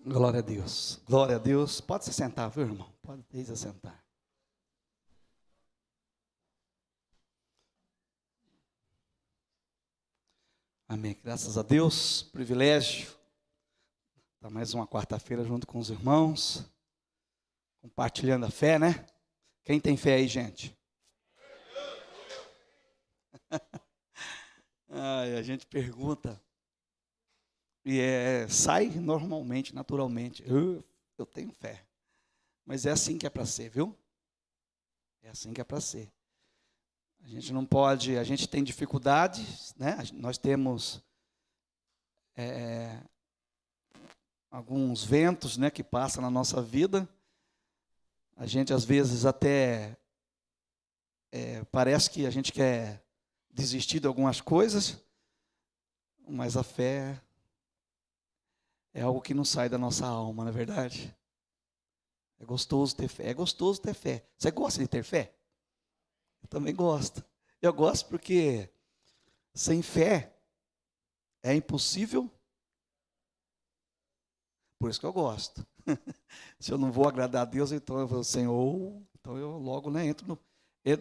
Glória a Deus. Glória a Deus. Pode se sentar, viu, irmão? Pode se sentar. Amém. Graças a Deus. Privilégio. Tá mais uma quarta-feira junto com os irmãos. Compartilhando a fé, né? Quem tem fé aí, gente? Ai, a gente pergunta. E sai normalmente, naturalmente. Eu tenho fé. Mas é assim que é para ser, viu? É assim que é para ser. A gente não pode, a gente tem dificuldades, né? Nós temos alguns ventos, né, que passam na nossa vida. A gente às vezes até parece que a gente quer desistir de algumas coisas, mas a fé é algo que não sai da nossa alma, não é verdade? É gostoso ter fé. É gostoso ter fé. Você gosta de ter fé? Eu também gosto. Eu gosto porque sem fé é impossível. Por isso que eu gosto. Se eu não vou agradar a Deus, então eu vou, Senhor, então eu logo, né, entro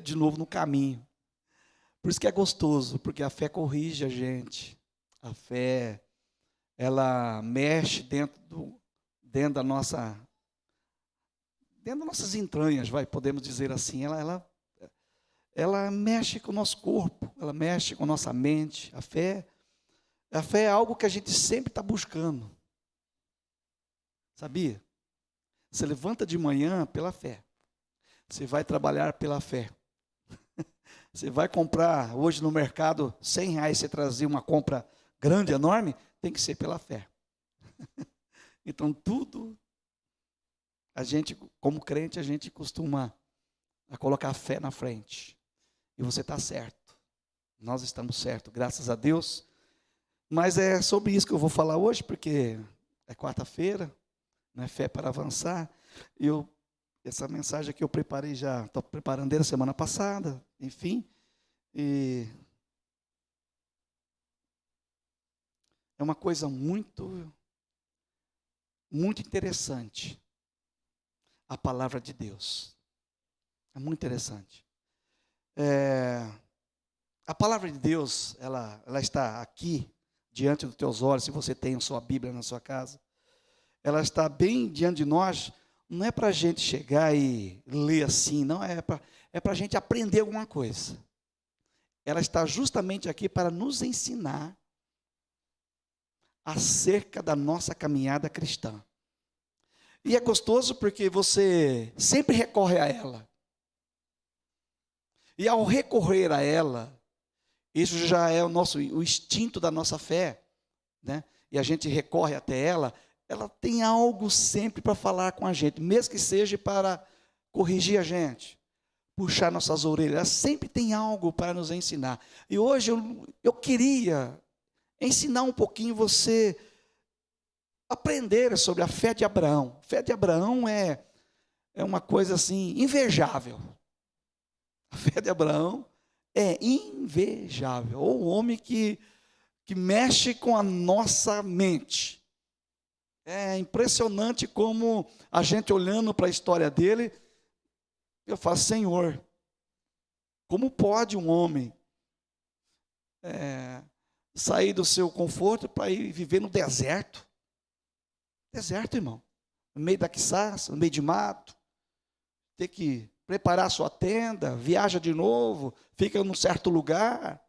de novo no caminho. Por isso que é gostoso, porque a fé corrige a gente. A fé, ela mexe dentro das nossas entranhas, podemos dizer assim. Ela mexe com o nosso corpo, ela mexe com a nossa mente. A fé é algo que a gente sempre está buscando. Sabia? Você levanta de manhã pela fé. Você vai trabalhar pela fé. Você vai comprar hoje no mercado R$100, você trazer uma compra grande, enorme, tem que ser pela fé. Então tudo, a gente, como crente, a gente costuma a colocar a fé na frente. E você está certo. Nós estamos certos, graças a Deus. Mas é sobre isso que eu vou falar hoje, porque é quarta-feira, não é fé para avançar. Essa mensagem aqui eu preparei já, estou preparando desde a semana passada, enfim. E é uma coisa muito, muito interessante. A palavra de Deus. É muito interessante. A palavra de Deus, ela está aqui, diante dos teus olhos, se você tem a sua Bíblia na sua casa. Ela está bem diante de nós, não é para a gente chegar e ler assim, não, é para a gente aprender alguma coisa. Ela está justamente aqui para nos ensinar acerca da nossa caminhada cristã. E é gostoso porque você sempre recorre a ela. E ao recorrer a ela, isso já é o instinto da nossa fé, né? E a gente recorre até ela tem algo sempre para falar com a gente, mesmo que seja para corrigir a gente, puxar nossas orelhas, ela sempre tem algo para nos ensinar. E hoje eu queria ensinar um pouquinho você aprender sobre a fé de Abraão. A fé de Abraão é uma coisa assim, invejável. A fé de Abraão é invejável. Ou o homem que mexe com a nossa mente. É impressionante como a gente olhando para a história dele, eu falo, Senhor, como pode um homem sair do seu conforto para ir viver no deserto? Deserto, irmão. No meio da quiçaça, no meio de mato. Ter que preparar a sua tenda, viaja de novo, fica num certo lugar,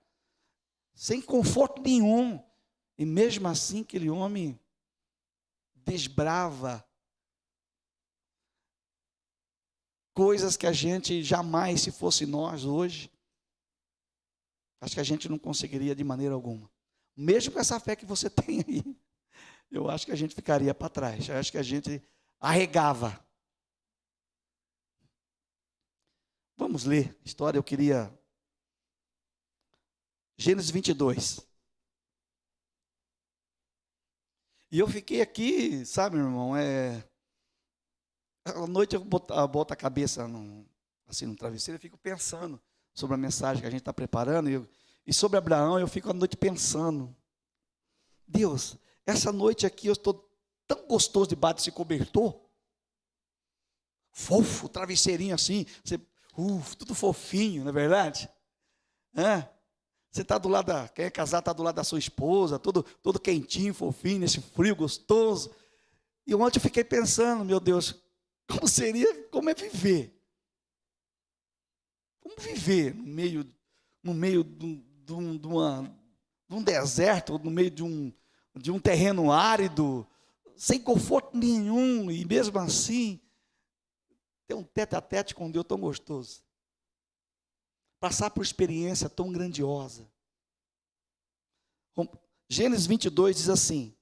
sem conforto nenhum. E mesmo assim, aquele homem desbrava coisas que a gente jamais, se fosse nós hoje, acho que a gente não conseguiria de maneira alguma. Mesmo com essa fé que você tem aí, eu acho que a gente ficaria para trás. Eu acho que a gente arregava. Vamos ler a história, eu queria... Gênesis 22. E eu fiquei aqui, sabe, meu irmão, à noite eu boto a cabeça no travesseiro e fico pensando sobre a mensagem que a gente está preparando. E sobre Abraão, eu fico à noite pensando. Deus, essa noite aqui eu estou tão gostoso debaixo desse cobertor. Fofo, travesseirinho assim, você, tudo fofinho, não é verdade? Você está do lado quem é casado está do lado da sua esposa, todo quentinho, fofinho, nesse frio gostoso. E ontem eu fiquei pensando, meu Deus, como é viver? Como viver no meio de um deserto, no meio de um terreno árido, sem conforto nenhum, e mesmo assim, ter um tete-a-tete com Deus tão gostoso. Passar por experiência tão grandiosa. Gênesis 22 diz assim,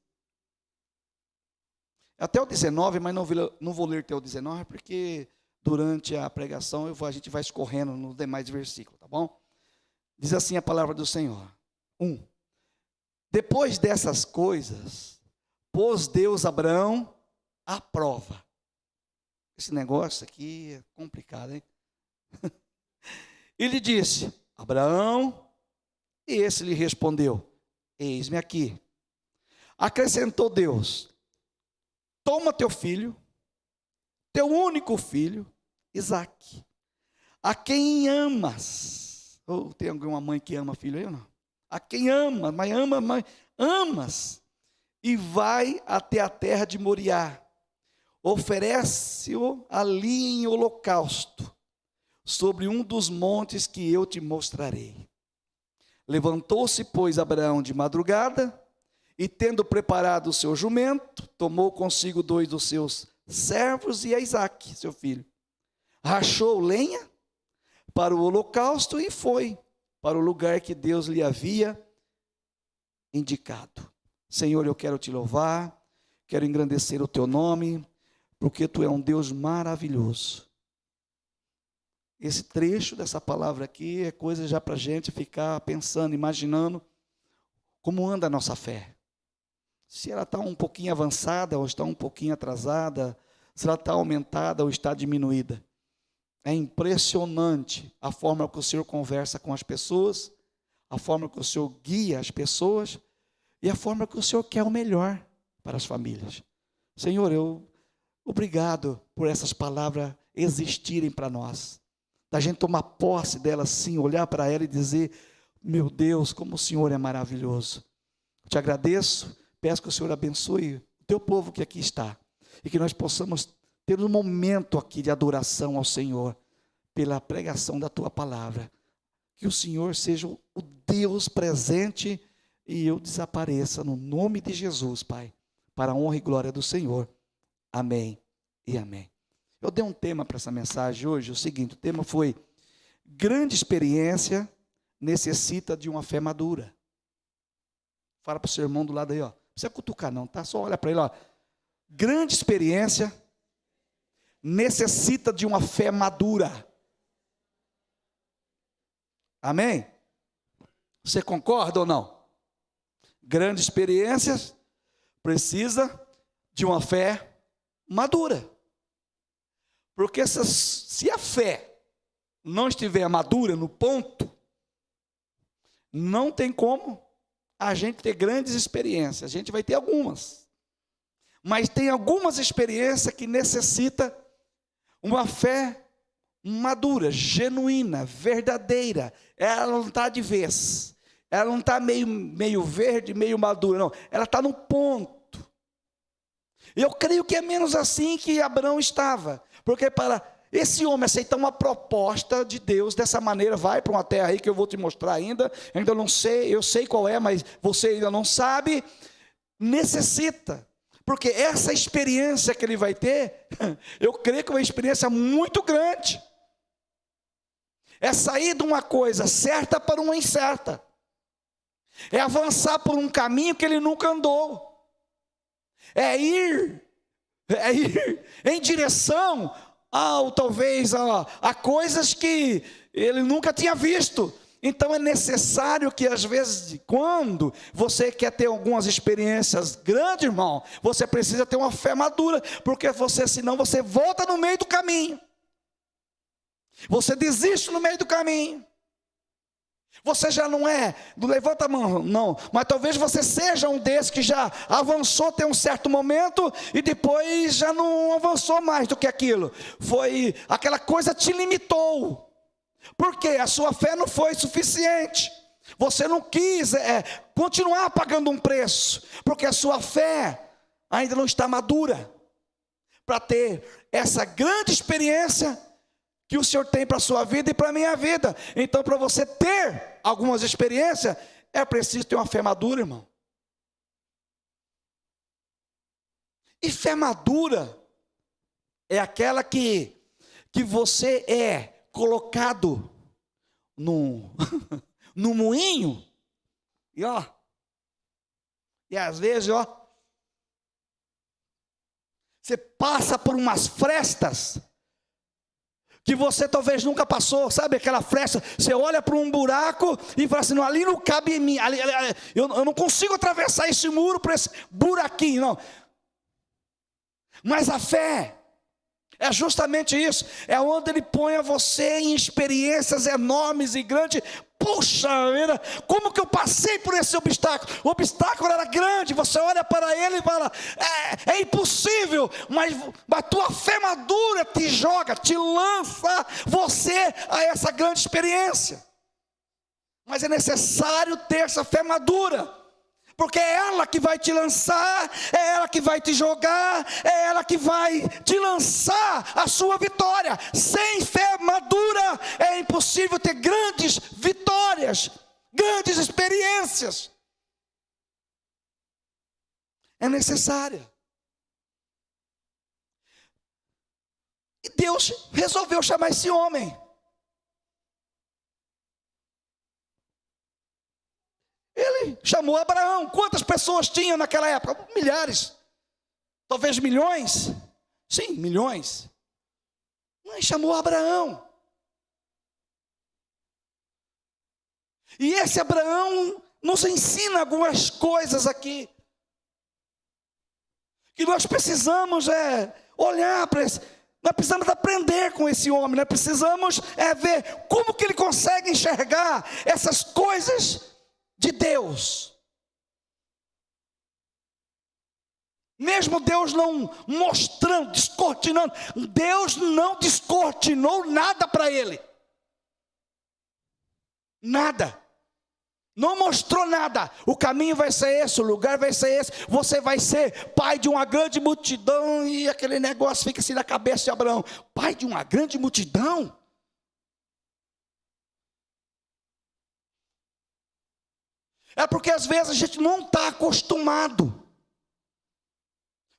até o 19, mas não vou ler até o 19, porque durante a pregação a gente vai escorrendo nos demais versículos, tá bom? Diz assim a palavra do Senhor. 1. Depois dessas coisas, pôs Deus Abraão à prova. Esse negócio aqui é complicado, hein? Ele disse, Abraão, e esse lhe respondeu, eis-me aqui. Acrescentou Deus, toma teu filho, teu único filho, Isaque, a quem amas. Tem alguma mãe que ama filho aí ou não? A quem ama, amas, e vai até a terra de Moriá. Oferece-o ali em holocausto, sobre um dos montes que eu te mostrarei. Levantou-se, pois, Abraão de madrugada, e tendo preparado o seu jumento, tomou consigo 2 dos seus servos e a Isaque, seu filho. Rachou lenha para o holocausto e foi para o lugar que Deus lhe havia indicado. Senhor, eu quero te louvar, quero engrandecer o teu nome, porque tu é um Deus maravilhoso. Esse trecho dessa palavra aqui é coisa já para a gente ficar pensando, imaginando como anda a nossa fé. Se ela está um pouquinho avançada ou está um pouquinho atrasada, se ela está aumentada ou está diminuída. É impressionante a forma que o Senhor conversa com as pessoas, a forma que o Senhor guia as pessoas e a forma que o Senhor quer o melhor para as famílias. Senhor, obrigado por essas palavras existirem para nós. Da gente tomar posse delas sim, olhar para ela e dizer, meu Deus, como o Senhor é maravilhoso. Eu te agradeço, peço que o Senhor abençoe o teu povo que aqui está. E que nós possamos ter um momento aqui de adoração ao Senhor, pela pregação da tua palavra. Que o Senhor seja o Deus presente e eu desapareça no nome de Jesus, Pai, para a honra e glória do Senhor. Amém e amém. Eu dei um tema para essa mensagem hoje, o seguinte, o tema foi, grande experiência necessita de uma fé madura. Fala para o seu irmão do lado aí, ó. Não precisa cutucar não, tá? Só olha para ele, ó. Grande experiência necessita de uma fé madura. Amém? Você concorda ou não? Grande experiência precisa de uma fé madura. Porque se a fé não estiver madura no ponto, não tem como a gente ter grandes experiências. A gente vai ter algumas. Mas tem algumas experiências que necessita uma fé madura, genuína, verdadeira. Ela não está de vez. Ela não está meio verde, meio madura, não. Ela está no ponto. Eu creio que é menos assim que Abraão estava. Porque para esse homem aceitar uma proposta de Deus dessa maneira, vai para uma terra aí que eu vou te mostrar ainda não sei, eu sei qual é, mas você ainda não sabe, necessita. Porque essa experiência que ele vai ter, eu creio que é uma experiência muito grande. É sair de uma coisa certa para uma incerta. É avançar por um caminho que ele nunca andou. É ir em direção talvez a coisas que ele nunca tinha visto. Então é necessário que às vezes, quando você quer ter algumas experiências grandes, irmão, você precisa ter uma fé madura, porque senão você volta no meio do caminho. Você desiste no meio do caminho. Você já não é, levanta a mão, não, mas talvez você seja um desses que já avançou até um certo momento e depois já não avançou mais do que aquilo. Foi, aquela coisa te limitou, porque a sua fé não foi suficiente. Você não quis continuar pagando um preço, porque a sua fé ainda não está madura para ter essa grande experiência que o Senhor tem para a sua vida e para a minha vida. Então, para você ter algumas experiências, é preciso ter uma fé madura, irmão. E fé madura é aquela que você é colocado no moinho, e às vezes, você passa por umas frestas que você talvez nunca passou, sabe aquela fresta? Você olha para um buraco e fala assim, não, ali não cabe em mim, eu não consigo atravessar esse muro por esse buraquinho, não. Mas a fé é justamente isso, é onde Ele põe você em experiências enormes e grandes. Puxa vida, como que eu passei por esse obstáculo? O obstáculo era grande, você olha para ele e fala, é impossível, mas a tua fé madura te joga, te lança você a essa grande experiência. Mas é necessário ter essa fé madura, porque é ela que vai te lançar, é ela que vai te jogar, é ela que vai te lançar a sua vitória. Sem fé madura é impossível ter grandes vitórias, grandes experiências. É necessária. E Deus resolveu chamar esse homem. Ele chamou Abraão. Quantas pessoas tinha naquela época? Milhares. Talvez milhões. Sim, milhões. Mas chamou Abraão. E esse Abraão nos ensina algumas coisas aqui. Que nós precisamos olhar para esse. Nós precisamos aprender com esse homem. Nós precisamos ver como que ele consegue enxergar essas coisas de Deus. Mesmo Deus não mostrando, descortinando, Deus não descortinou nada para ele. Nada. Não mostrou nada. O caminho vai ser esse, o lugar vai ser esse. Você vai ser pai de uma grande multidão. E aquele negócio fica assim na cabeça de Abraão. Pai de uma grande multidão? É porque às vezes a gente não está acostumado.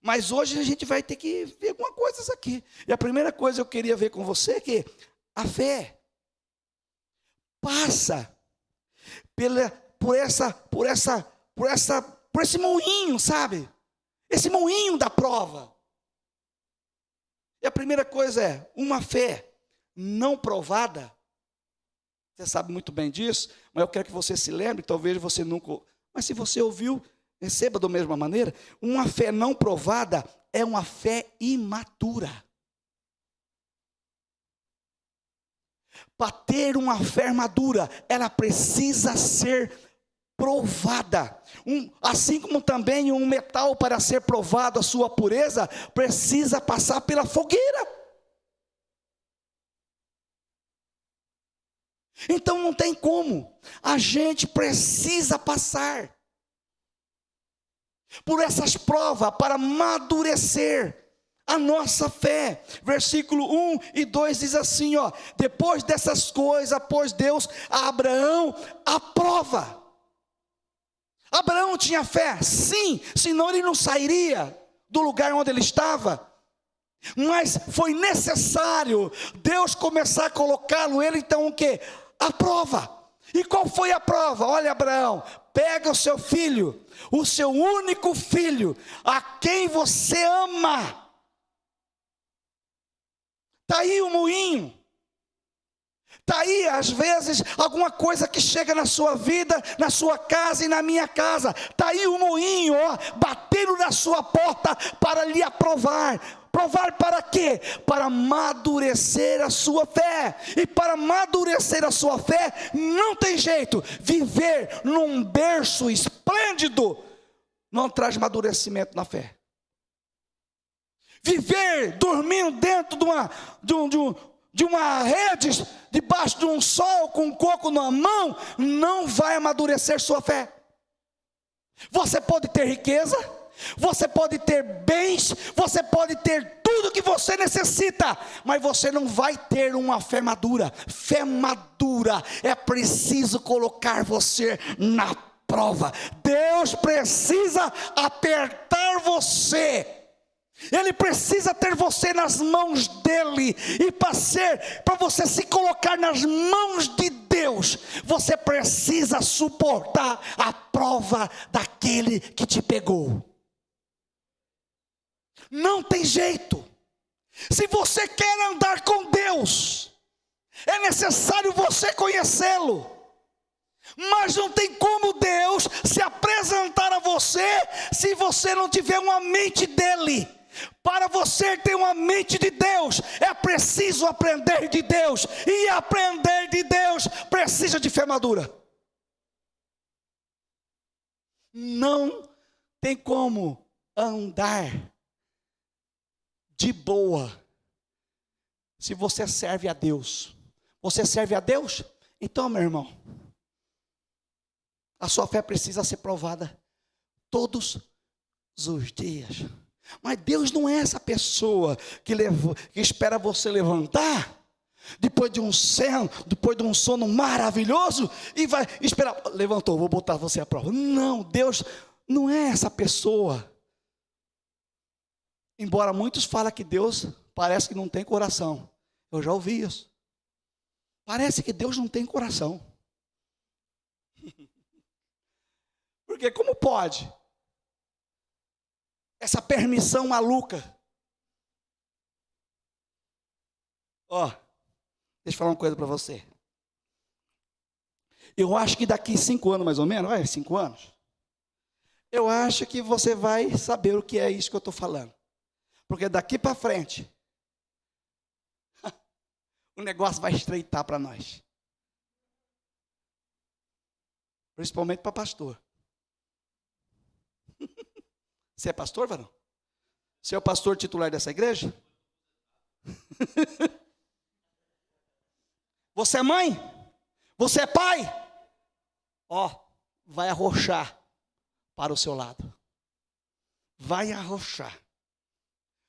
Mas hoje a gente vai ter que ver algumas coisas aqui. E a primeira coisa que eu queria ver com você é que a fé passa por esse moinho, sabe? Esse moinho da prova. E a primeira coisa é uma fé não provada. Você sabe muito bem disso, mas eu quero que você se lembre, talvez você nunca... Mas se você ouviu, receba da mesma maneira. Uma fé não provada é uma fé imatura. Para ter uma fé madura, ela precisa ser provada. Assim como também um metal, para ser provado a sua pureza, precisa passar pela fogueira. Então não tem como, a gente precisa passar por essas provas para amadurecer a nossa fé. Versículo 1 e 2 diz assim, depois dessas coisas, pôs Deus a Abraão a prova. Abraão tinha fé? Sim, senão ele não sairia do lugar onde ele estava. Mas foi necessário Deus começar a colocá-lo, então o quê? A prova. E qual foi a prova? Olha, Abraão, pega o seu filho, o seu único filho, a quem você ama. Está aí o moinho. Está aí, às vezes, alguma coisa que chega na sua vida, na sua casa e na minha casa. Está aí o moinho, batendo bateram na sua porta para lhe aprovar. Provar para quê? Para amadurecer a sua fé. E para amadurecer a sua fé, não tem jeito. Viver num berço esplêndido não traz amadurecimento na fé. Viver dormindo dentro de uma rede, debaixo de um sol, com um coco na mão, não vai amadurecer sua fé. Você pode ter riqueza, você pode ter bens, você pode ter tudo que você necessita, mas você não vai ter uma fé madura. Fé madura é preciso colocar você na prova. Deus precisa apertar você. Ele precisa ter você nas mãos dele. E para você se colocar nas mãos de Deus, você precisa suportar a prova daquele que te pegou. Não tem jeito. Se você quer andar com Deus, é necessário você conhecê-lo. Mas não tem como Deus se apresentar a você se você não tiver uma mente dele. Para você ter uma mente de Deus, é preciso aprender de Deus. E aprender de Deus precisa de fé madura. Não tem como andar de boa se você serve a Deus. Você serve a Deus? Então, meu irmão, a sua fé precisa ser provada todos os dias. Mas Deus não é essa pessoa que espera você levantar depois de um sono maravilhoso e vai esperar. Levantou, vou botar você à prova. Não, Deus não é essa pessoa. Embora muitos falem que Deus parece que não tem coração. Eu já ouvi isso. Parece que Deus não tem coração. Porque como pode? Essa permissão maluca. Deixa eu falar uma coisa para você. Eu acho que daqui 5 anos mais ou menos, 5 anos, eu acho que você vai saber o que é isso que eu estou falando. Porque daqui para frente, o negócio vai estreitar para nós. Principalmente para pastor. Você é pastor, varão? Você é o pastor titular dessa igreja? Você é mãe? Você é pai? Vai arrochar para o seu lado. Vai arrochar.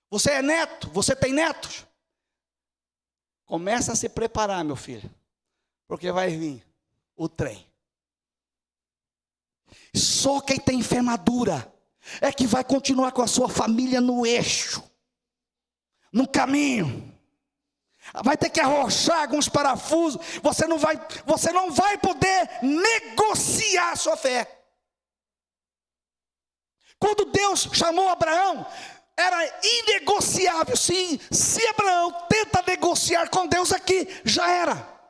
Você é neto? Você tem netos? Começa a se preparar, meu filho. Porque vai vir o trem. Só quem tem fé madura é que vai continuar com a sua família no eixo, no caminho. Vai ter que arrochar alguns parafusos. Você não vai poder negociar a sua fé. Quando Deus chamou Abraão, era inegociável. Se Abraão tenta negociar com Deus aqui, já era.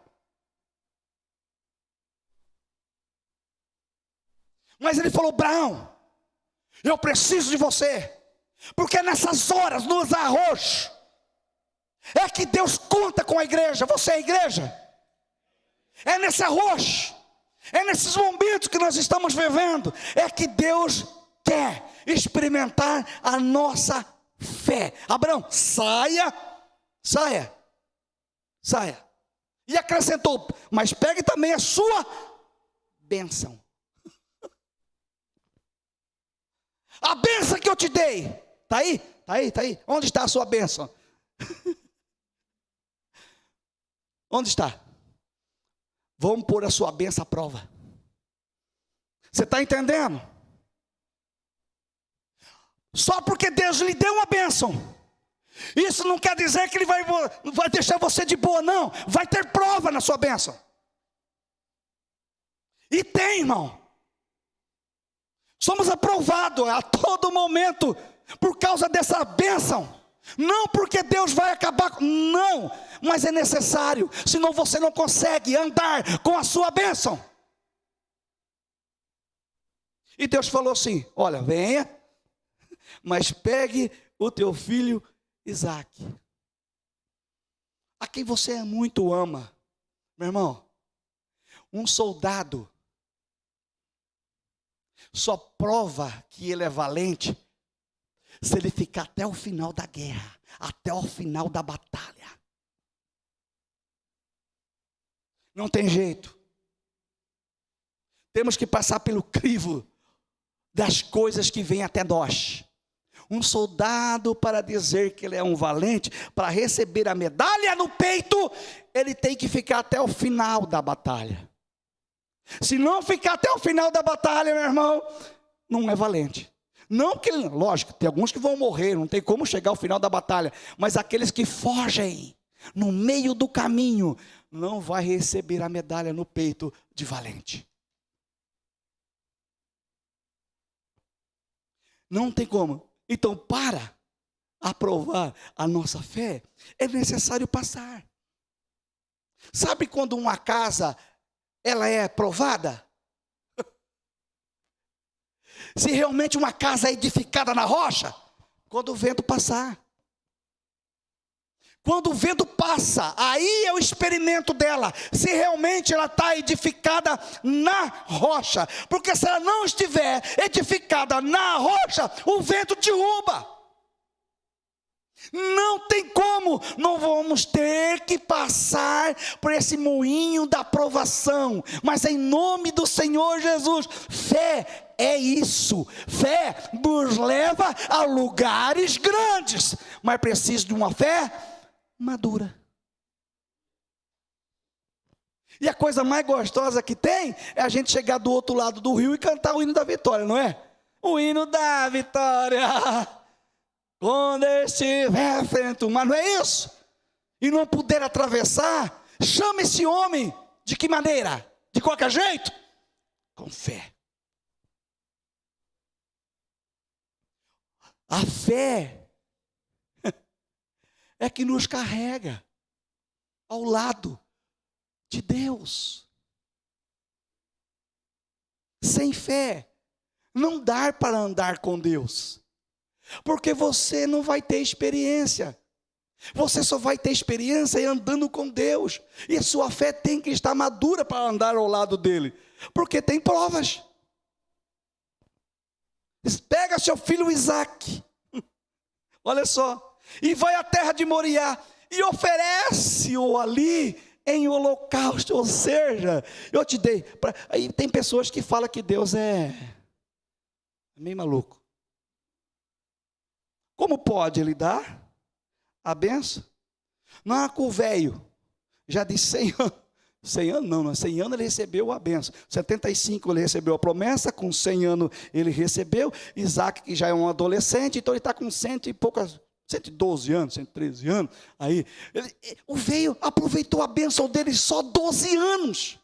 Mas ele falou: Abraão, eu preciso de você, porque nessas horas, nos arroxos, é que Deus conta com a igreja. Você é a igreja. É nesse arroxo, é nesses momentos que nós estamos vivendo, é que Deus quer experimentar a nossa fé. Abraão, saia. E acrescentou: mas pegue também a sua bênção. A bênção que eu te dei, está aí? Está aí. Onde está a sua bênção? Onde está? Vamos pôr a sua bênção à prova. Você está entendendo? Só porque Deus lhe deu uma bênção, isso não quer dizer que Ele vai deixar você de boa, não. Vai ter prova na sua bênção. E tem, irmão. Somos aprovados a todo momento por causa dessa bênção. Não porque Deus vai acabar com... Não, mas é necessário. Senão você não consegue andar com a sua bênção. E Deus falou assim: olha, venha. mas pegue o teu filho Isaque, a quem você muito ama. Meu irmão, um soldado só prova que ele é valente se ele ficar até o final da guerra, até o final da batalha. Não tem jeito. Temos que passar pelo crivo das coisas que vêm até nós. Um soldado, para dizer que ele é um valente, para receber a medalha no peito, ele tem que ficar até o final da batalha. Se não ficar até o final da batalha, meu irmão, não é valente. Não que, lógico, tem alguns que vão morrer, não tem como chegar ao final da batalha, mas aqueles que fogem no meio do caminho, não vai receber a medalha no peito de valente. Não tem como. Então, para aprovar a nossa fé, é necessário passar. Sabe quando uma casa, ela é provada? Se realmente uma casa é edificada na rocha, quando o vento passar. Quando o vento passa, aí é o experimento dela, se realmente ela está edificada na rocha. Porque se ela não estiver edificada na rocha, o vento derruba. Não tem como, não vamos ter que passar por esse moinho da provação. Mas em nome do Senhor Jesus, fé é isso. Fé nos leva a lugares grandes, mas precisa de uma fé madura. E a coisa mais gostosa que tem é a gente chegar do outro lado do rio e cantar o hino da vitória, não é? O hino da vitória, quando estiver frente ao mar, não é isso? E não puder atravessar, chama esse homem, de que maneira? De qualquer jeito? Com fé. A fé é que nos carrega ao lado de Deus. Sem fé, não dá para andar com Deus, porque você não vai ter experiência. Você só vai ter experiência andando com Deus, e sua fé tem que estar madura para andar ao lado dele, porque tem provas. Pega seu filho Isaque, olha só, e vai à terra de Moriá, e oferece-o ali em holocausto. Ou seja, eu te dei. Aí tem pessoas que falam que Deus é meio maluco. Como pode ele dar a benção? Não, com o velho, já disse 100 anos. 100 anos não, 100 anos ele recebeu a benção. 75 ele recebeu a promessa, com 100 anos ele recebeu. Isaque, que já é um adolescente, então ele está com 100 e poucas... 112 anos, 113 anos, aí, o velho aproveitou a bênção dele só 12 anos.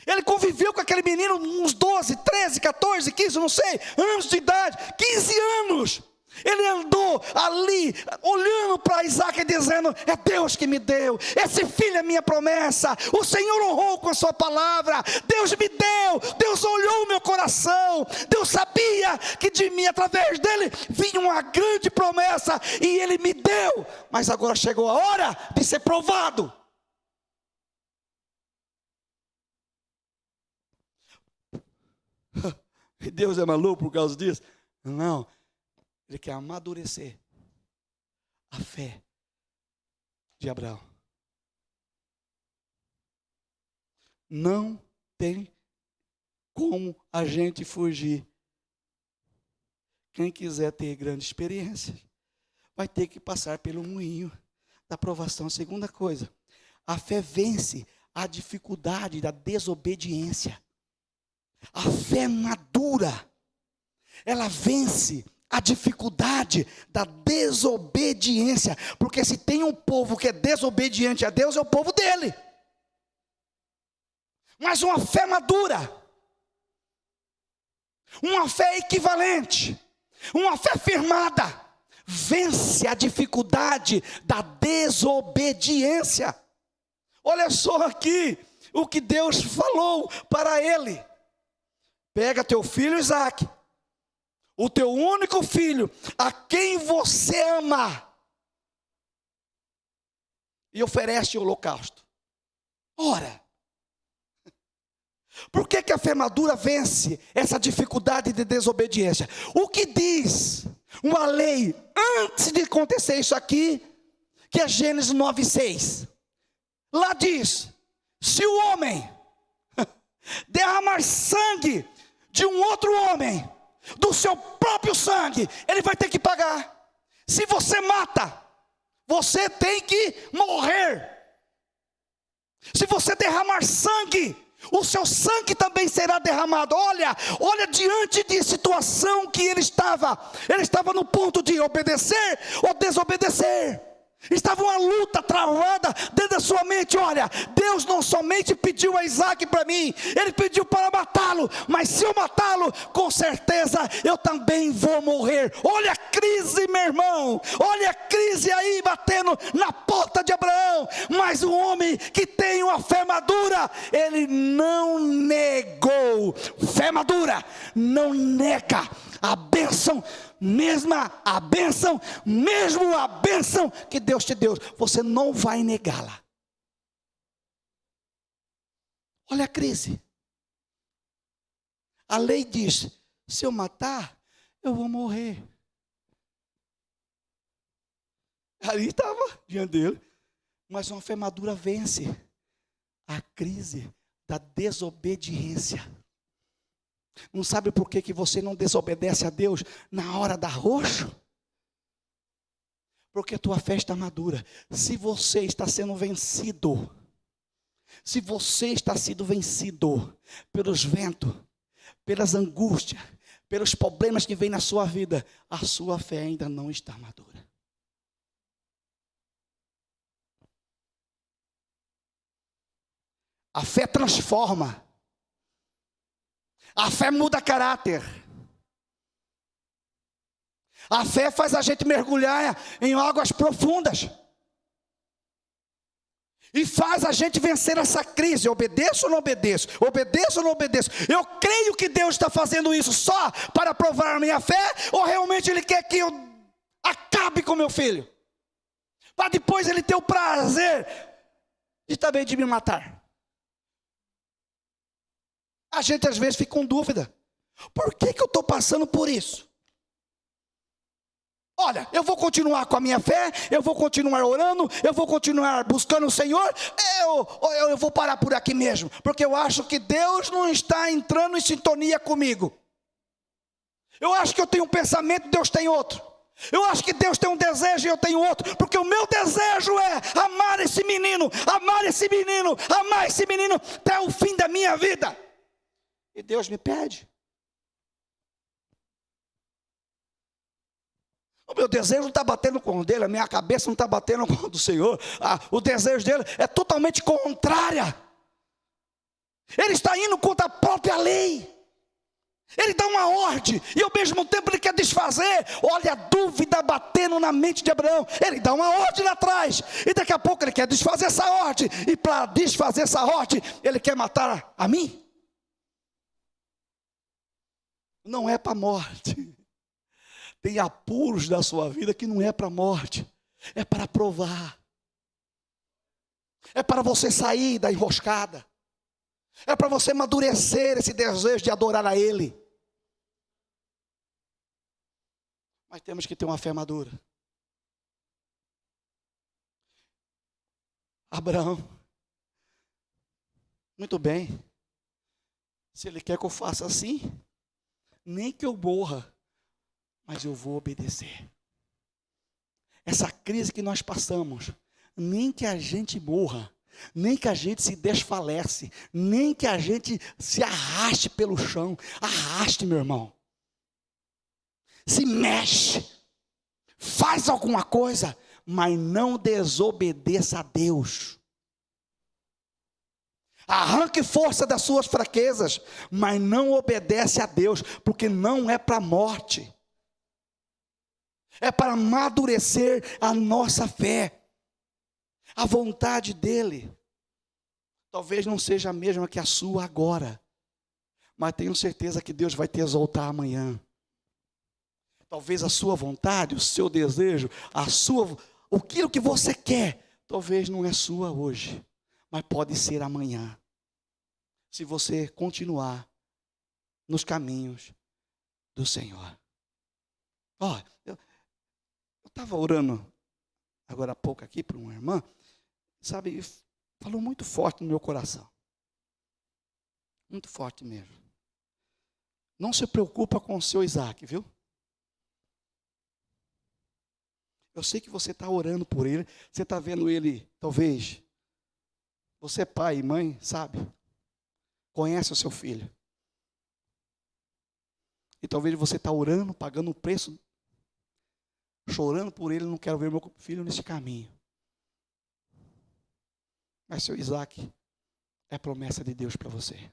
Ele conviveu com aquele menino uns 12, 13, 14, 15, não sei, anos de idade, 15 anos. Ele andou ali, olhando para Isaque e dizendo, é Deus que me deu, esse filho é minha promessa, o Senhor honrou com a sua palavra, Deus me deu, Deus olhou o meu coração, Deus sabia que de mim, através dele, vinha uma grande promessa, e ele me deu, mas agora chegou a hora de ser provado. E Deus é maluco por causa disso? Não. Ele quer amadurecer a fé de Abraão. Não tem como a gente fugir. Quem quiser ter grande experiência, vai ter que passar pelo moinho da provação. Segunda coisa, a fé vence a dificuldade da desobediência. A fé madura, ela vence a dificuldade da desobediência, porque se tem um povo que é desobediente a Deus, é o povo dele. Mas uma fé madura, uma fé equivalente, uma fé firmada, vence a dificuldade da desobediência. Olha só aqui o que Deus falou para ele. Pega teu filho Isaque, o teu único filho, a quem você ama, e oferece o holocausto. Ora, por que a fé madura vence essa dificuldade de desobediência? O que diz uma lei antes de acontecer isso aqui, que é Gênesis 9:6? Lá diz: se o homem derramar sangue de um outro homem, do seu próprio sangue, ele vai ter que pagar. Se você mata, você tem que morrer. Se você derramar sangue, o seu sangue também será derramado. Olha diante de situação que ele estava no ponto de obedecer ou desobedecer. Estava uma luta travada dentro da sua mente. Olha, Deus não somente pediu a Isaque para mim, Ele pediu para matá-lo, mas se eu matá-lo, com certeza eu também vou morrer. Olha a crise, meu irmão, olha a crise aí batendo na porta de Abraão. Mas o homem que tem uma fé madura, ele não negou. Fé madura não nega a bênção, mesmo a bênção que Deus te deu, você não vai negá-la. Olha a crise. A lei diz: se eu matar, eu vou morrer. Ali estava diante dele, mas uma fé madura vence a crise da desobediência. Não sabe por que você não desobedece a Deus na hora da roxo? Porque a tua fé está madura. Se você está sendo vencido, se você está sendo vencido pelos ventos, pelas angústias, pelos problemas que vêm na sua vida, a sua fé ainda não está madura. A fé transforma. A fé muda caráter. A fé faz a gente mergulhar em águas profundas. E faz a gente vencer essa crise. Obedeço ou não obedeço? Obedeço ou não obedeço? Eu creio que Deus está fazendo isso só para provar a minha fé? Ou realmente Ele quer que eu acabe com meu filho? Para depois Ele ter o prazer de também de me matar? A gente às vezes fica com dúvida. Por que eu estou passando por isso? Olha, eu vou continuar com a minha fé, eu vou continuar orando, eu vou continuar buscando o Senhor, eu vou parar por aqui mesmo, porque eu acho que Deus não está entrando em sintonia comigo. Eu acho que eu tenho um pensamento, Deus tem outro. Eu acho que Deus tem um desejo e eu tenho outro, porque o meu desejo é amar esse menino, amar esse menino, amar esse menino até o fim da minha vida. E Deus me pede. O meu desejo não está batendo com o dele, a minha cabeça não está batendo com o do Senhor. O desejo dele é totalmente contrária. Ele está indo contra a própria lei. Ele dá uma ordem e ao mesmo tempo ele quer desfazer. Olha a dúvida batendo na mente de Abraão. Ele dá uma ordem lá atrás e daqui a pouco ele quer desfazer essa ordem. E para desfazer essa ordem, ele quer matar a mim. Não é para a morte. Tem apuros da sua vida que não é para a morte. É para provar. É para você sair da enroscada. É para você amadurecer esse desejo de adorar a Ele. Mas temos que ter uma fé madura. Abraão, muito bem. Se Ele quer que eu faça assim, nem que eu morra, mas eu vou obedecer. Essa crise que nós passamos, nem que a gente morra, nem que a gente se desfalece, nem que a gente se arraste pelo chão. Arraste, meu irmão. Se mexe. Faz alguma coisa, mas não desobedeça a Deus. Arranque força das suas fraquezas, mas não obedece a Deus, porque não é para a morte. É para amadurecer a nossa fé. A vontade dEle talvez não seja a mesma que a sua agora, mas tenho certeza que Deus vai te exaltar amanhã. Talvez a sua vontade, o seu desejo, aquilo que você quer, talvez não é sua hoje, mas pode ser amanhã. Se você continuar nos caminhos do Senhor. Eu estava orando agora há pouco aqui para uma irmã, sabe, falou muito forte no meu coração. Muito forte mesmo. Não se preocupa com o seu Isaac, viu? Eu sei que você está orando por ele, você está vendo ele, talvez, você é pai e mãe, sabe? Conhece o seu filho. E talvez você está orando, pagando um preço, chorando por ele, não quero ver meu filho nesse caminho. Mas seu Isaac é promessa de Deus para você.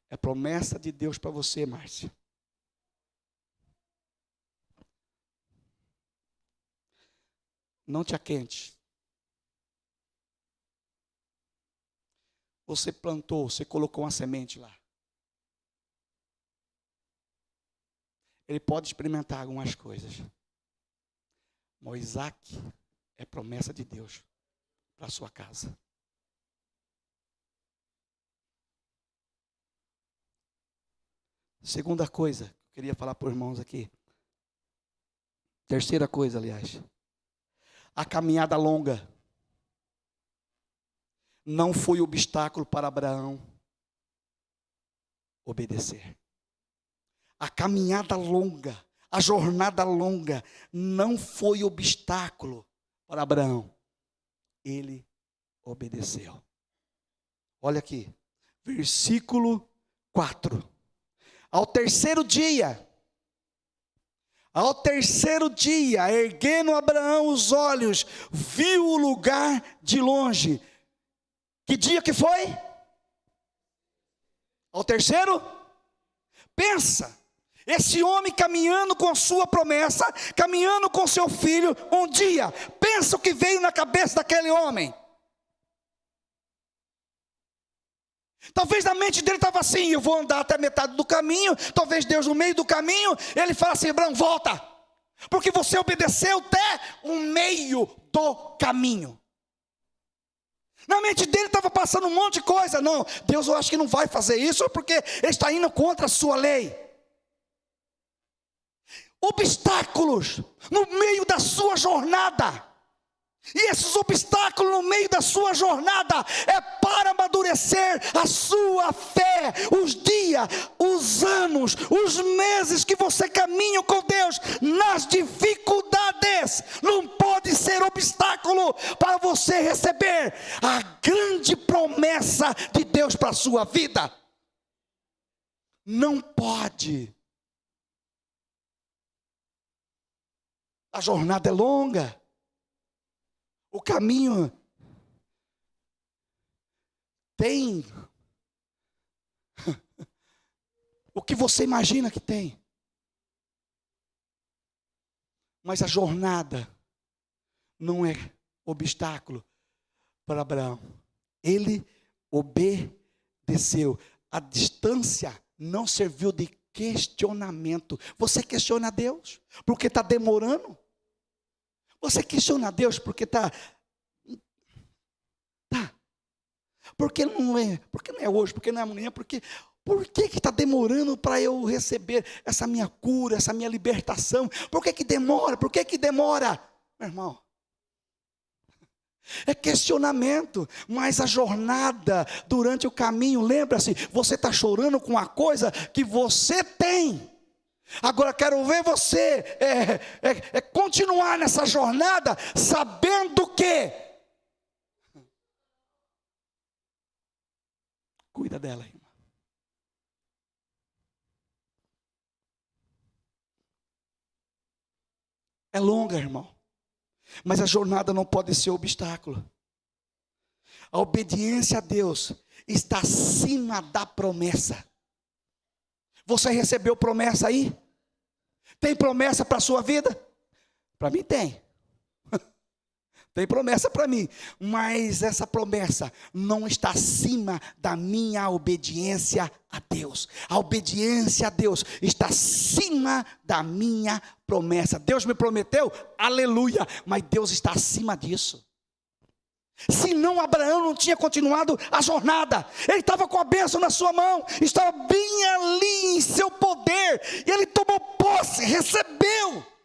É promessa de Deus para você, Márcia. Não te aquente. Você plantou, você colocou uma semente lá. Ele pode experimentar algumas coisas. Mas Isaac é promessa de Deus para a sua casa. Segunda coisa que eu queria falar para os irmãos aqui. Terceira coisa, aliás. A caminhada longa não foi obstáculo para Abraão obedecer. A caminhada longa, a jornada longa, não foi obstáculo para Abraão. Ele obedeceu. Olha aqui, versículo 4. Ao terceiro dia, erguendo Abraão os olhos, viu o lugar de longe. Que dia que foi? Ao terceiro? Pensa, esse homem caminhando com sua promessa, caminhando com seu filho, um dia, pensa o que veio na cabeça daquele homem. Talvez na mente dele estava assim, eu vou andar até metade do caminho, talvez Deus no meio do caminho, ele fala assim, Abraão, volta, porque você obedeceu até o meio do caminho. Na mente dele estava passando um monte de coisa, não, Deus eu acho que não vai fazer isso, porque ele está indo contra a sua lei. Obstáculos no meio da sua jornada. E esses obstáculos no meio da sua jornada é para amadurecer a sua fé. Os dias, os anos, os meses que você caminha com Deus nas dificuldades não pode ser obstáculo para você receber a grande promessa de Deus para a sua vida. Não pode. A jornada é longa. O caminho tem o que você imagina que tem. Mas a jornada não é obstáculo para Abraão. Ele obedeceu. A distância não serviu de questionamento. Você questiona Deus porque está demorando? Você questiona Deus porque está. Porque não é hoje, porque não é amanhã, por que está demorando para eu receber essa minha cura, essa minha libertação? Por que demora? Por que demora? Meu irmão, é questionamento, mas a jornada durante o caminho, lembra-se, você está chorando com a coisa que você tem. Agora quero ver você continuar nessa jornada sabendo que cuida dela, irmã. É longa, irmão, mas a jornada não pode ser obstáculo. A obediência a Deus está acima da promessa. Você recebeu promessa aí? Tem promessa para a sua vida? Para mim tem. Tem promessa para mim, mas essa promessa não está acima da minha obediência a Deus. A obediência a Deus está acima da minha promessa. Deus me prometeu, aleluia, mas Deus está acima disso. Senão Abraão não tinha continuado a jornada. Ele estava com a bênção na sua mão, estava bem ali em seu poder, e ele tomou posse, recebeu.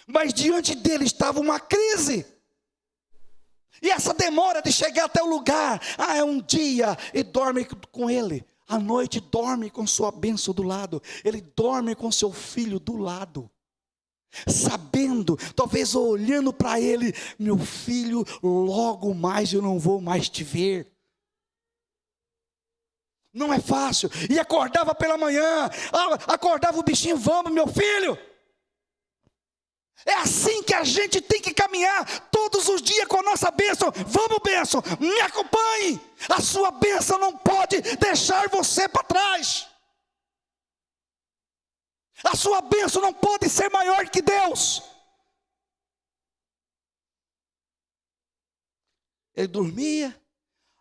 Mas diante dele estava uma crise. E essa demora de chegar até o lugar, é um dia e dorme com ele, à noite dorme com sua bênção do lado, ele dorme com seu filho do lado, sabendo, talvez olhando para ele, meu filho, logo mais eu não vou mais te ver. Não é fácil. E acordava pela manhã, acordava o bichinho, vamos meu filho. É assim que a gente tem que caminhar todos os dias com a nossa bênção. Vamos, bênção, me acompanhe. A sua bênção não pode deixar você para trás. A sua bênção não pode ser maior que Deus. Ele dormia,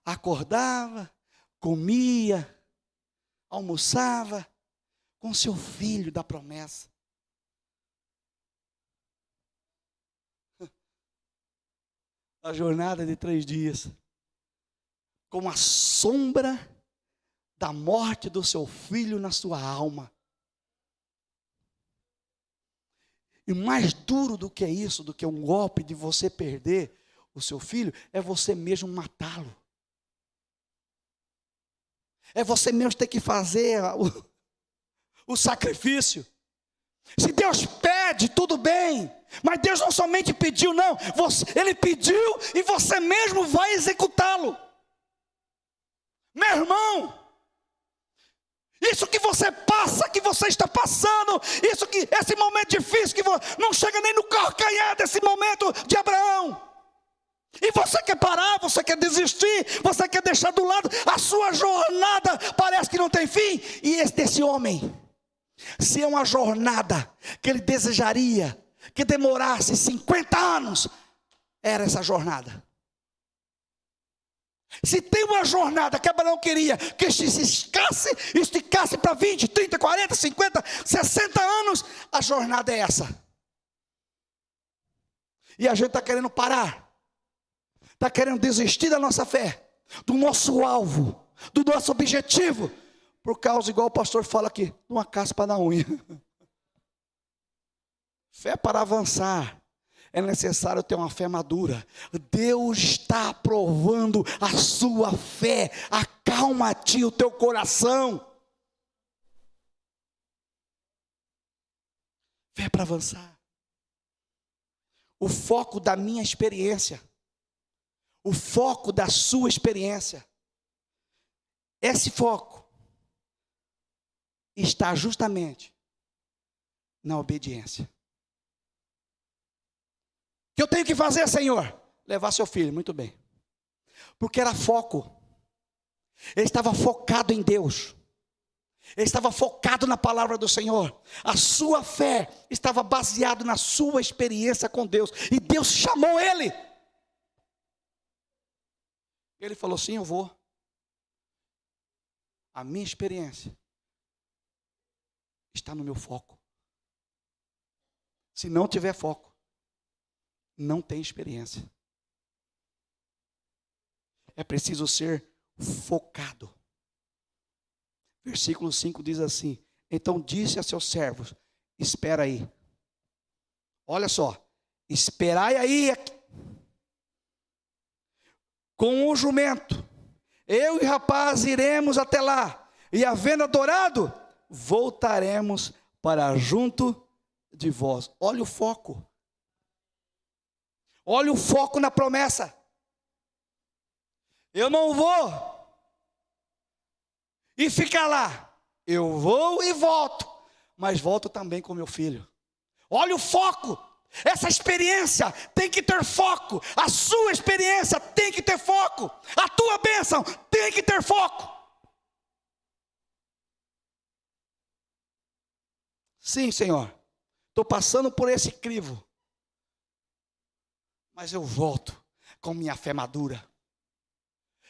acordava, comia, almoçava com seu filho da promessa. A jornada de 3 dias, com a sombra da morte do seu filho na sua alma. E mais duro do que isso, do que um golpe de você perder o seu filho, é você mesmo matá-lo. É você mesmo ter que fazer o sacrifício. Se Deus pede, tudo bem, mas Deus não somente pediu, não, Ele pediu e você mesmo vai executá-lo. Meu irmão, isso que você passa, que você está passando, esse momento difícil, que não chega nem no calcanhar desse momento de Abraão, e você quer parar, você quer desistir, você quer deixar do lado, a sua jornada parece que não tem fim, e desse homem, se é uma jornada que ele desejaria que demorasse 50 anos, era essa jornada. Se tem uma jornada que Abraão queria que se esticasse para 20, 30, 40, 50, 60 anos, a jornada é essa. E a gente está querendo parar, está querendo desistir da nossa fé, do nosso alvo, do nosso objetivo, por causa, igual o pastor fala aqui, de uma caspa na unha. Fé para avançar, é necessário ter uma fé madura. Deus está aprovando a sua fé. Acalma-te o teu coração. Fé para avançar. O foco da minha experiência, o foco da sua experiência, esse foco está justamente na obediência. O que eu tenho que fazer, Senhor? Levar seu filho, muito bem. Porque era foco. Ele estava focado em Deus. Ele estava focado na palavra do Senhor. A sua fé estava baseada na sua experiência com Deus. E Deus chamou ele. Ele falou, sim, eu vou. A minha experiência está no meu foco. Se não tiver foco, não tem experiência. É preciso ser focado. Versículo 5 diz assim: então disse a seus servos, espera aí. Olha só, esperai aí com o jumento. Eu e o rapaz iremos até lá, e havendo adorado, voltaremos para junto de vós. Olha o foco. Olha o foco na promessa. Eu não vou e ficar lá. Eu vou e volto, mas volto também com meu filho. Olha o foco. Essa experiência tem que ter foco. A sua experiência tem que ter foco. A tua bênção tem que ter foco. Sim, Senhor. Estou passando por esse crivo. mas eu volto com minha fé madura.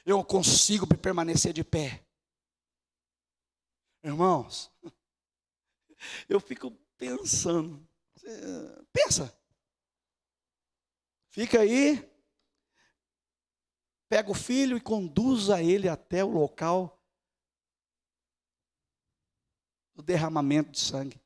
Eu consigo permanecer de pé. Irmãos, eu fico pensando. Pensa. Fica aí. Pega o filho e conduza ele até o local do derramamento de sangue.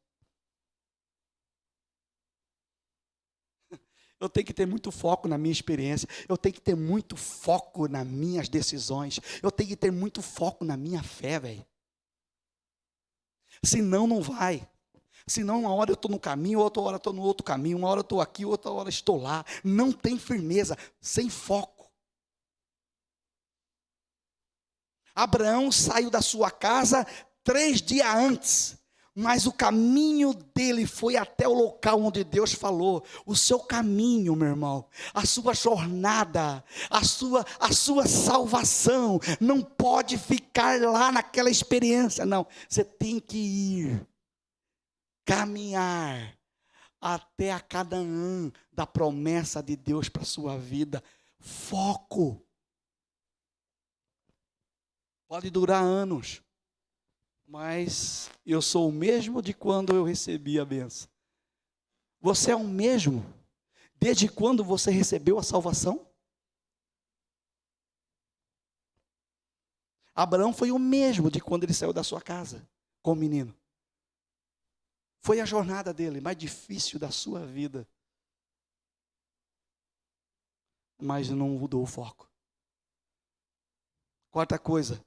Eu tenho que ter muito foco na minha experiência. Eu tenho que ter muito foco nas minhas decisões. Eu tenho que ter muito foco na minha fé, velho. Senão não vai. Senão uma hora eu estou no caminho, outra hora eu estou no outro caminho. Uma hora eu estou aqui, outra hora estou lá. Não tem firmeza, sem foco. Abraão saiu da sua casa 3 dias antes. Mas o caminho dele foi até o local onde Deus falou. O seu caminho, meu irmão, a sua jornada, a sua salvação, não pode ficar lá naquela experiência, não. Você tem que ir, caminhar, até a Canaã da promessa de Deus para a sua vida. Foco. Pode durar anos. Mas eu sou o mesmo de quando eu recebi a bênção. Você é o mesmo desde quando você recebeu a salvação? Abraão foi o mesmo de quando ele saiu da sua casa com o menino. Foi a jornada dele mais difícil da sua vida. Mas não mudou o foco. Quarta coisa,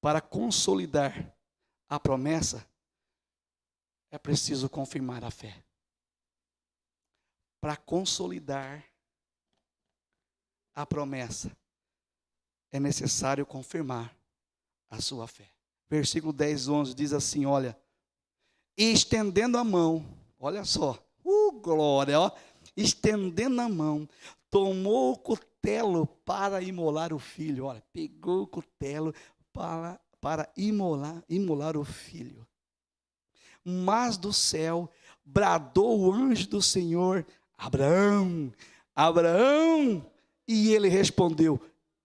para consolidar a promessa, é preciso confirmar a fé. Para consolidar a promessa, é necessário confirmar a sua fé. Versículo 10, 11 diz assim, olha, e estendendo a mão, olha só, glória, ó, estendendo a mão, tomou o cutelo para imolar o filho, olha, pegou o cutelo para imolar o filho. Mas do céu bradou o anjo do Senhor, Abraão, Abraão, e ele respondeu,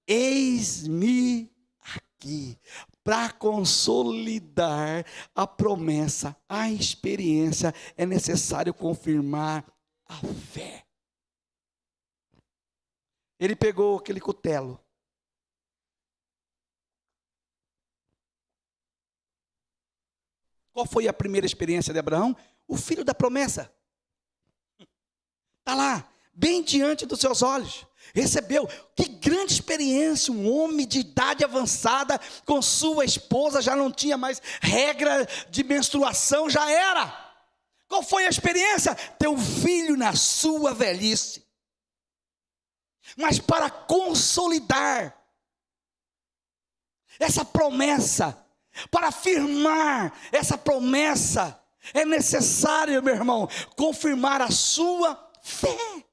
eis-me aqui. Para consolidar a promessa, a experiência, é necessário confirmar a fé. Ele pegou aquele cutelo, qual foi a primeira experiência de Abraão? O filho da promessa. Está lá, bem diante dos seus olhos. Recebeu. Que grande experiência. Um homem de idade avançada, com sua esposa, já não tinha mais regra de menstruação, já era. Qual foi a experiência? Ter um filho na sua velhice. Mas para consolidar essa promessa, para afirmar essa promessa, é necessário, meu irmão, confirmar a sua fé.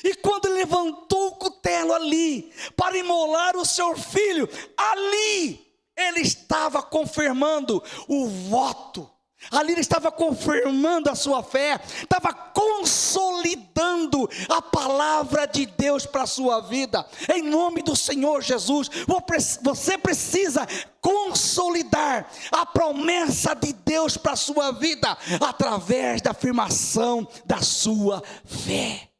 E quando ele levantou o cutelo ali, para imolar o seu filho, ali ele estava confirmando o voto. Ali ele estava confirmando a sua fé, estava consolidando a palavra de Deus para a sua vida. Em nome do Senhor Jesus, você precisa consolidar a promessa de Deus para a sua vida, através da afirmação da sua fé.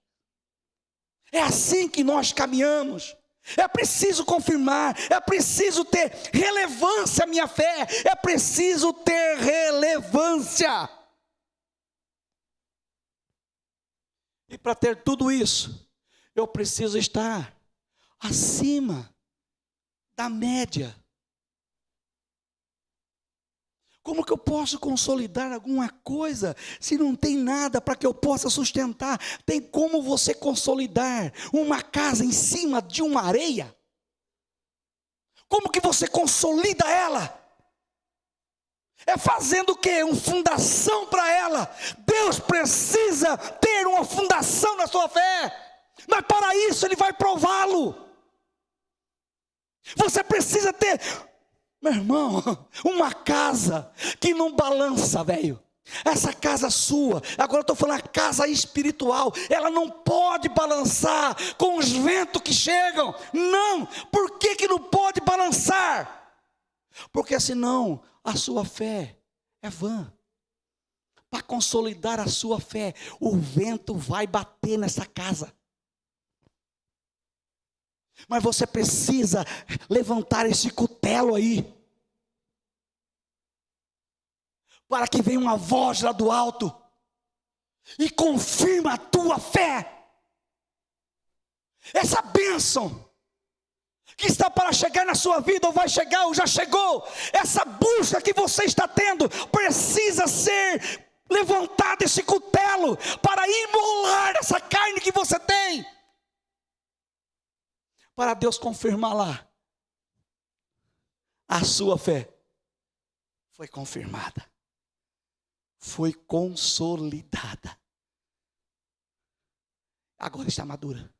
É assim que nós caminhamos. É preciso confirmar, é preciso ter relevância a minha fé, é preciso ter relevância. E para ter tudo isso, eu preciso estar acima da média. Como que eu posso consolidar alguma coisa se não tem nada para que eu possa sustentar? Tem como você consolidar uma casa em cima de uma areia? Como que você consolida ela? É fazendo o quê? Uma fundação para ela. Deus precisa ter uma fundação na sua fé. Mas para isso Ele vai prová-lo. Você precisa ter... Meu irmão, uma casa que não balança, velho. Essa casa sua, agora eu estou falando a casa espiritual, ela não pode balançar com os ventos que chegam. Não, por que não pode balançar? Porque senão a sua fé é vã. Para consolidar a sua fé, o vento vai bater nessa casa. Mas você precisa levantar esse cutelo aí, para que venha uma voz lá do alto e confirma a tua fé. Essa bênção que está para chegar na sua vida, ou vai chegar, ou já chegou, essa busca que você está tendo, precisa ser levantado esse cutelo para imolar essa carne que você tem, para Deus confirmar lá. A sua fé foi confirmada, foi consolidada, agora está madura.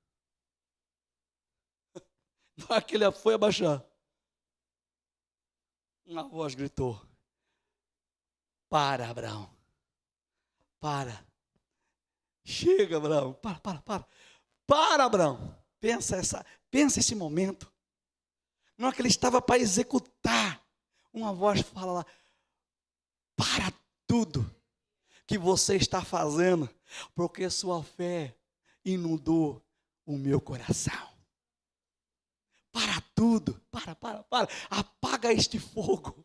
Na hora que ele foi abaixar, uma voz gritou: para, Abraão, para, chega, Abraão, para, Abraão. Pensa esse momento. Na hora que ele estava para executar, uma voz fala lá: para tudo que você está fazendo, porque sua fé inundou o meu coração. Para tudo, para, apaga este fogo,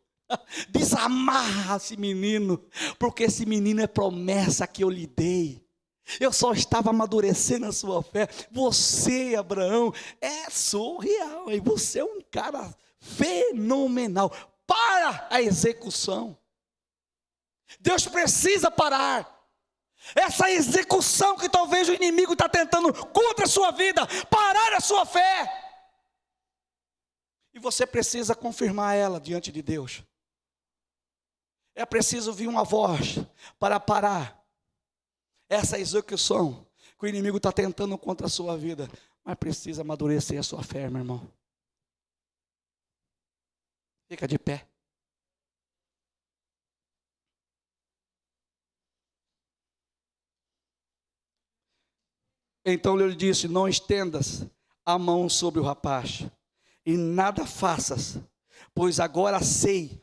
desamarra esse menino, porque esse menino é promessa que eu lhe dei. Eu só estava amadurecendo a sua fé. Você, Abraão, é surreal, e você é um cara fenomenal. Para a execução. Deus precisa parar essa execução que talvez o inimigo está tentando contra a sua vida, parar a sua fé. E você precisa confirmar ela diante de Deus. É preciso vir uma voz para parar essa execução que o inimigo está tentando contra a sua vida. Mas precisa amadurecer a sua fé, meu irmão. Fica de pé. Então ele disse: não estendas a mão sobre o rapaz, e nada faças, pois agora sei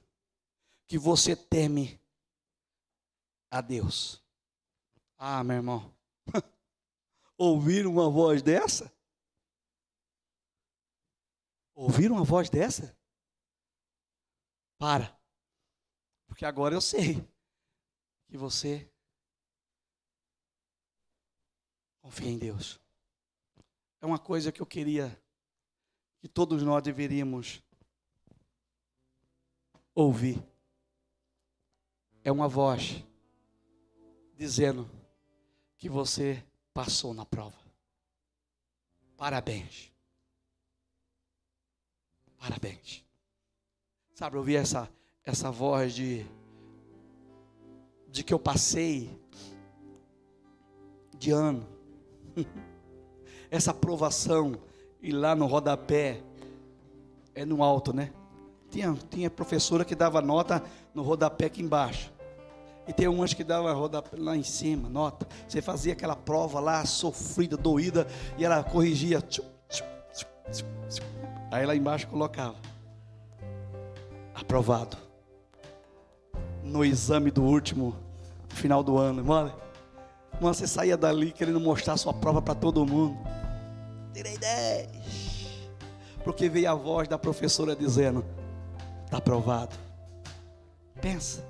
que você teme a Deus. Ah, meu irmão, ouviram uma voz dessa? Ouviram uma voz dessa? Para, porque agora eu sei que você confia em Deus. É uma coisa que eu queria que todos nós deveríamos ouvir. É uma voz dizendo que você passou na prova. Parabéns. Parabéns. Sabe, eu ouvi essa voz de que eu passei de ano. Essa aprovação, e lá no rodapé, é no alto, né? Tinha professora que dava nota no rodapé aqui embaixo. E tem umas que davam rodapé lá em cima, nota. Você fazia aquela prova lá, sofrida, doída, e ela corrigia. Aí lá embaixo colocava: aprovado. No exame do último, final do ano. Mano, você saía dali querendo mostrar sua prova para todo mundo. Tirei 10. Porque veio a voz da professora dizendo: está aprovado. Pensa.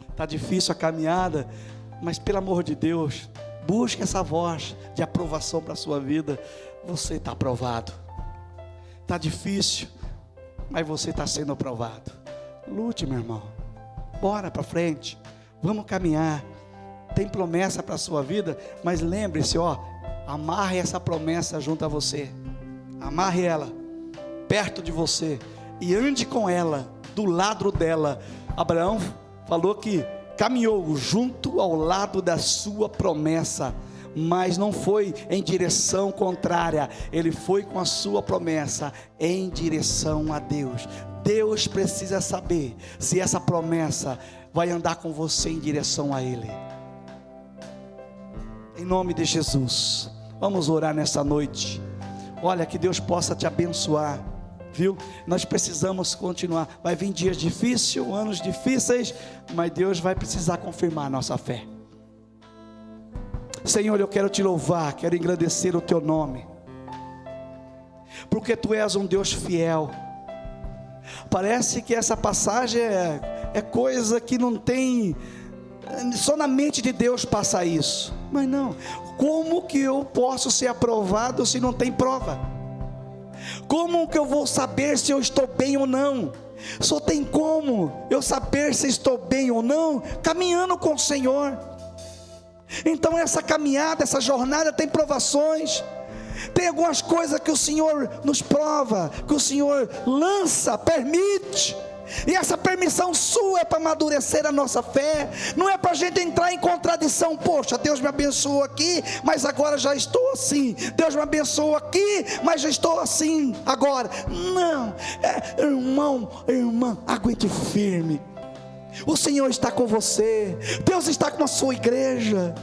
Está difícil a caminhada, mas pelo amor de Deus, busque essa voz de aprovação para a sua vida. Você está aprovado. Está difícil, mas você está sendo aprovado. Lute, meu irmão. Bora para frente. Vamos caminhar. Tem promessa para a sua vida, mas lembre-se, amarre essa promessa junto a você. Amarre ela perto de você e ande com ela, do lado dela. Abraão falou que caminhou junto ao lado da sua promessa, mas não foi em direção contrária. Ele foi com a sua promessa em direção a Deus. Deus precisa saber se essa promessa vai andar com você em direção a Ele. Em nome de Jesus, vamos orar nessa noite. Olha, que Deus possa te abençoar, viu? Nós precisamos continuar. Vai vir dias difíceis, anos difíceis, mas Deus vai precisar confirmar a nossa fé. Senhor, eu quero te louvar, quero engrandecer o teu nome, porque tu és um Deus fiel. Parece que essa passagem é coisa que não tem, só na mente de Deus passa isso, mas não. Como que eu posso ser aprovado se não tem prova? Como que eu vou saber se eu estou bem ou não? Só tem como eu saber se estou bem ou não caminhando com o Senhor. Então essa caminhada, essa jornada tem provações, tem algumas coisas que o Senhor nos prova, que o Senhor lança, permite. E essa permissão sua é para amadurecer a nossa fé, não é para a gente entrar em contradição. Poxa, Deus me abençoou aqui, mas agora já estou assim. Deus me abençoou aqui, mas já estou assim agora. Não, irmão, irmã, aguente firme. O Senhor está com você, Deus está com a sua igreja.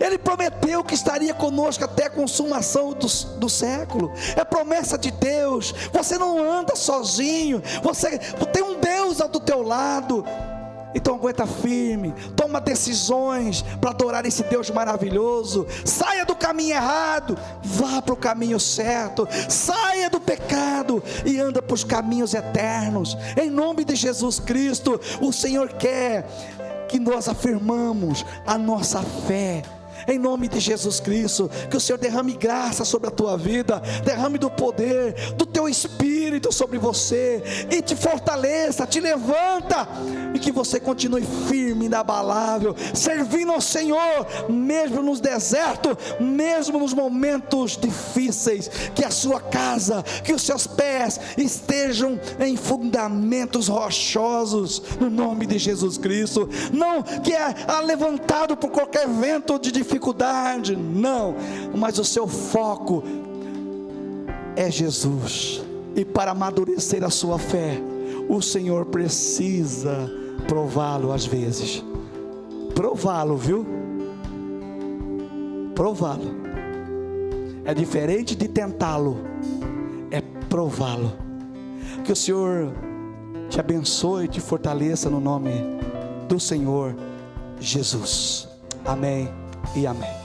Ele prometeu que estaria conosco até a consumação do século. É promessa de Deus. Você não anda sozinho, você tem um Deus ao do teu lado. Então aguenta firme, toma decisões para adorar esse Deus maravilhoso. Saia do caminho errado, vá para o caminho certo. Saia do pecado e anda para os caminhos eternos. Em nome de Jesus Cristo, o Senhor quer que nós afirmamos a nossa fé. Em nome de Jesus Cristo, que o Senhor derrame graça sobre a tua vida, derrame do poder, do teu Espírito sobre você, e te fortaleça, te levanta, e que você continue firme, inabalável, servindo ao Senhor, mesmo nos desertos, mesmo nos momentos difíceis. Que a sua casa, que os seus pés estejam em fundamentos rochosos, no nome de Jesus Cristo. Não que é levantado por qualquer vento de dificuldade, não, mas o seu foco é Jesus. E para amadurecer a sua fé, o Senhor precisa prová-lo às vezes. Prová-lo, viu? Prová-lo. É diferente de tentá-lo, é prová-lo. Que o Senhor te abençoe e te fortaleça no nome do Senhor Jesus. Amém e amém.